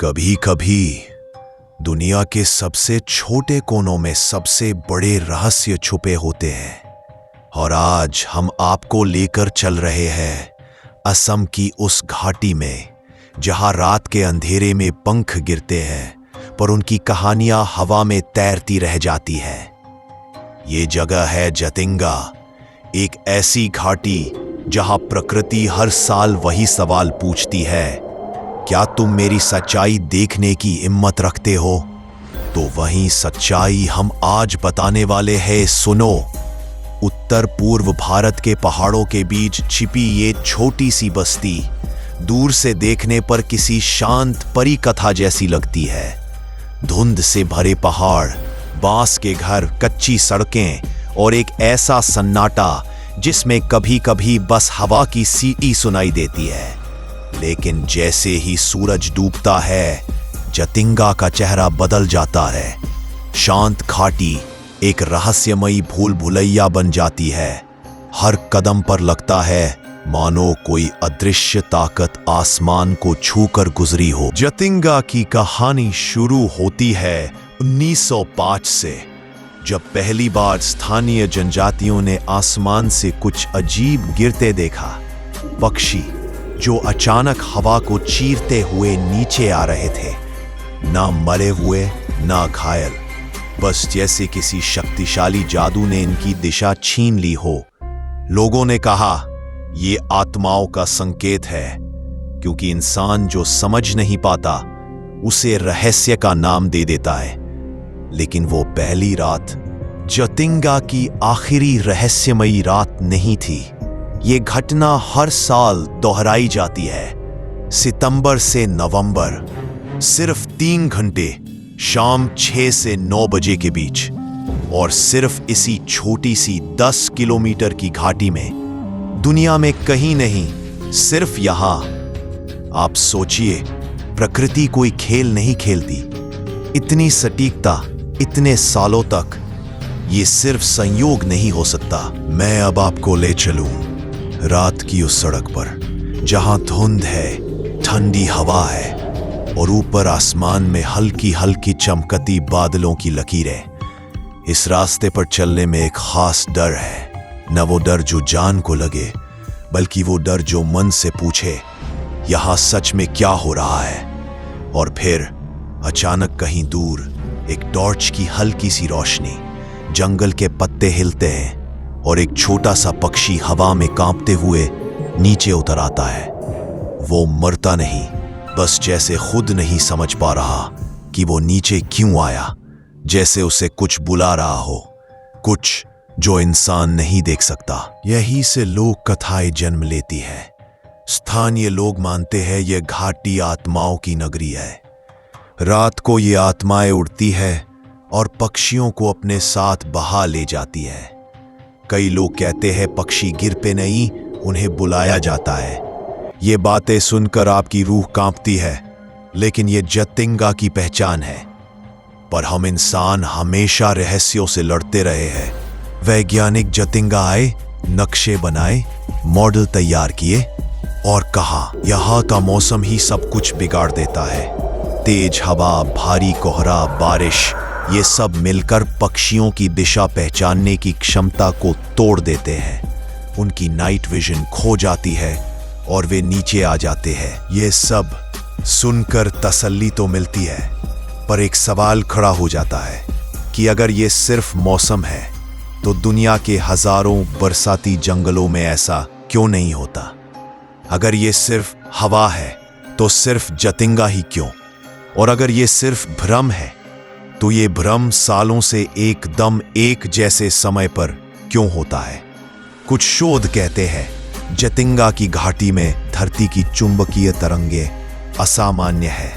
कभी कभी दुनिया के सबसे छोटे कोनों में सबसे बड़े रहस्य छुपे होते हैं और आज हम आपको लेकर चल रहे हैं असम की उस घाटी में जहां रात के अंधेरे में पंख गिरते हैं पर उनकी कहानियां हवा में तैरती रह जाती है। ये जगह है जतिंगा, एक ऐसी घाटी जहां प्रकृति हर साल वही सवाल पूछती है, क्या तुम मेरी सच्चाई देखने की हिम्मत रखते हो? तो वही सच्चाई हम आज बताने वाले हैं। सुनो, उत्तर पूर्व भारत के पहाड़ों के बीच छिपी ये छोटी सी बस्ती दूर से देखने पर किसी शांत परी कथा जैसी लगती है। धुंध से भरे पहाड़, बांस के घर, कच्ची सड़कें और एक ऐसा सन्नाटा जिसमें कभी कभी बस हवा की सीटी सुनाई देती है। लेकिन जैसे ही सूरज डूबता है, जतिंगा का चेहरा बदल जाता है। शांत घाटी एक रहस्यमयी भूल भुलैया बन जाती है। हर कदम पर लगता है मानो कोई अदृश्य ताकत आसमान को छूकर गुजरी हो। जतिंगा की कहानी शुरू होती है 1905 से, जब पहली बार स्थानीय जनजातियों ने आसमान से कुछ अजीब गिरते देखा। पक्षी जो अचानक हवा को चीरते हुए नीचे आ रहे थे, ना मरे हुए ना घायल, बस जैसे किसी शक्तिशाली जादू ने इनकी दिशा छीन ली हो। लोगों ने कहा ये आत्माओं का संकेत है, क्योंकि इंसान जो समझ नहीं पाता उसे रहस्य का नाम दे देता है। लेकिन वो पहली रात जतिंगा की आखिरी रहस्यमयी रात नहीं थी। ये घटना हर साल दोहराई जाती है। सितंबर से नवंबर, सिर्फ 3 घंटे, शाम 6 से 9 बजे के बीच, और सिर्फ इसी छोटी सी 10 किलोमीटर की घाटी में, दुनिया में कहीं नहीं, सिर्फ यहां। आप सोचिए, प्रकृति कोई खेल नहीं खेलती। इतनी सटीकता इतने सालों तक, ये सिर्फ संयोग नहीं हो सकता। मैं अब आपको ले चलूं रात की उस सड़क पर, जहां धुंध है, ठंडी हवा है और ऊपर आसमान में हल्की हल्की चमकती बादलों की लकीरें। इस रास्ते पर चलने में एक खास डर है, न वो डर जो जान को लगे, बल्कि वो डर जो मन से पूछे, यहां सच में क्या हो रहा है? और फिर अचानक कहीं दूर एक टॉर्च की हल्की सी रोशनी, जंगल के पत्ते हिलते हैं और एक छोटा सा पक्षी हवा में कांपते हुए नीचे उतर आता है। वो मरता नहीं, बस जैसे खुद नहीं समझ पा रहा कि वो नीचे क्यों आया, जैसे उसे कुछ बुला रहा हो, कुछ जो इंसान नहीं देख सकता। यही से लोक कथाएं जन्म लेती है। स्थानीय लोग मानते हैं यह घाटी आत्माओं की नगरी है। रात को ये आत्माएं उड़ती है और पक्षियों को अपने साथ बहा ले जाती है। कई लोग कहते हैं पक्षी गिर पे नहीं, उन्हें बुलाया जाता है। ये बातें सुनकर आपकी रूह कांपती है, लेकिन ये जतिंगा की पहचान है। पर हम इंसान हमेशा रहस्यों से लड़ते रहे हैं। वैज्ञानिक जतिंगा आए, नक्शे बनाए, मॉडल तैयार किए और कहा यहाँ का मौसम ही सब कुछ बिगाड़ देता है। तेज हवा, भारी कोहरा, बारिश, ये सब मिलकर पक्षियों की दिशा पहचानने की क्षमता को तोड़ देते हैं। उनकी नाइट विजन खो जाती है और वे नीचे आ जाते हैं। ये सब सुनकर तसल्ली तो मिलती है, पर एक सवाल खड़ा हो जाता है कि अगर ये सिर्फ मौसम है, तो दुनिया के हजारों बरसाती जंगलों में ऐसा क्यों नहीं होता? अगर ये सिर्फ हवा है, तो सिर्फ जतिंगा ही क्यों? और अगर ये सिर्फ भ्रम है, तो ये भ्रम सालों से एकदम एक जैसे समय पर क्यों होता है? कुछ शोध कहते हैं जतिंगा की घाटी में धरती की चुंबकीय तरंगे असामान्य है,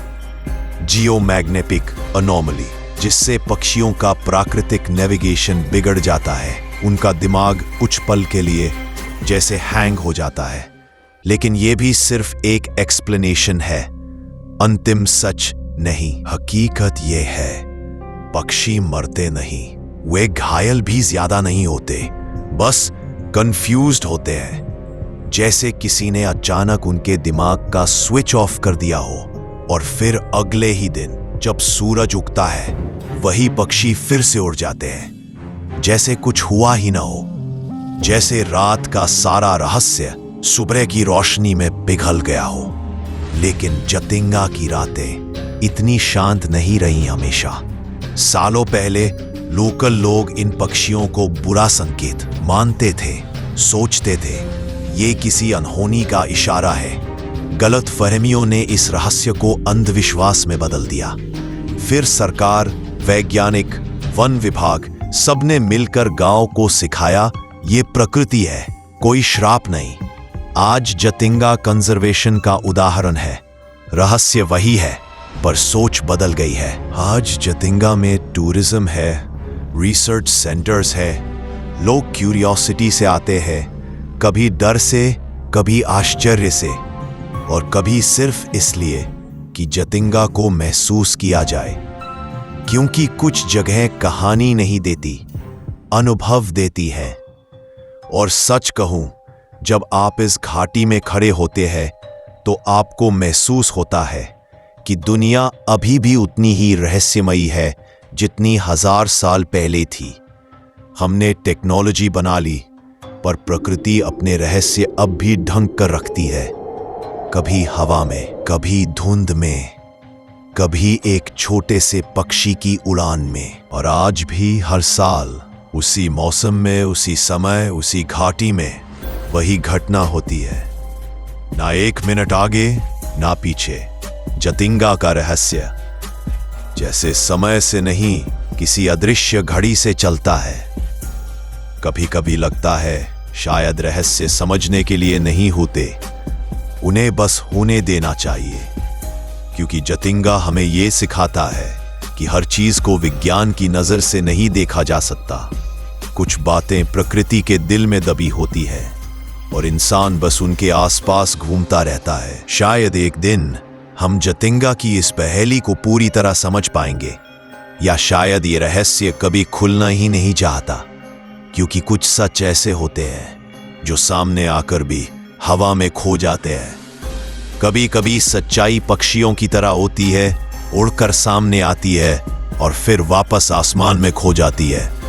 जियोमैग्नेटिक अनोमली, जिससे पक्षियों का प्राकृतिक नेविगेशन बिगड़ जाता है। उनका दिमाग कुछ पल के लिए जैसे हैंग हो जाता है। लेकिन यह भी सिर्फ एक एक्सप्लेनेशन है, अंतिम सच नहीं। हकीकत यह है, पक्षी मरते नहीं, वे घायल भी ज्यादा नहीं होते, बस कंफ्यूज्ड होते हैं। जैसे किसी ने अचानक उनके दिमाग का स्विच ऑफ कर दिया हो। और फिर अगले ही दिन जब सूरज उगता है वही पक्षी फिर से उड़ जाते हैं, जैसे कुछ हुआ ही ना हो, जैसे रात का सारा रहस्य सुबह की रोशनी में पिघल गया हो। लेकिन जतिंगा की रातें इतनी शांत नहीं रही हमेशा। सालों पहले लोकल लोग इन पक्षियों को बुरा संकेत मानते थे, सोचते थे ये किसी अनहोनी का इशारा है। गलत फहमियों ने इस रहस्य को अंधविश्वास में बदल दिया। फिर सरकार, वैज्ञानिक, वन विभाग सबने मिलकर गांव को सिखाया ये प्रकृति है, कोई श्राप नहीं। आज जतिंगा कंजर्वेशन का उदाहरण है। रहस्य वही है पर सोच बदल गई है। आज जतिंगा में टूरिज्म है, रिसर्च सेंटर्स है, लोग क्यूरियोसिटी से आते हैं, कभी डर से, कभी आश्चर्य से, और कभी सिर्फ इसलिए कि जतिंगा को महसूस किया जाए। क्योंकि कुछ जगह कहानी नहीं देती, अनुभव देती है। और सच कहूं, जब आप इस घाटी में खड़े होते हैं तो आपको महसूस होता है कि दुनिया अभी भी उतनी ही रहस्यमयी है जितनी 1000 साल पहले थी। हमने टेक्नोलॉजी बना ली पर प्रकृति अपने रहस्य अब भी ढंक कर रखती है, कभी हवा में, कभी धुंध में, कभी एक छोटे से पक्षी की उड़ान में। और आज भी हर साल उसी मौसम में, उसी समय, उसी घाटी में वही घटना होती है। ना 1 मिनट आगे ना पीछे। जतिंगा का रहस्य जैसे समय से नहीं, किसी अदृश्य घड़ी से चलता है। कभी कभी लगता है शायद रहस्य समझने के लिए नहीं होते, उन्हें बस होने देना चाहिए। क्योंकि जतिंगा हमें यह सिखाता है कि हर चीज को विज्ञान की नजर से नहीं देखा जा सकता। कुछ बातें प्रकृति के दिल में दबी होती है और इंसान बस उनके आसपास घूमता रहता है। शायद एक दिन हम जतिंगा की इस पहेली को पूरी तरह समझ पाएंगे, या शायद ये रहस्य कभी खुलना ही नहीं चाहता। क्योंकि कुछ सच ऐसे होते हैं जो सामने आकर भी हवा में खो जाते हैं। कभी कभी सच्चाई पक्षियों की तरह होती है, उड़कर सामने आती है और फिर वापस आसमान में खो जाती है।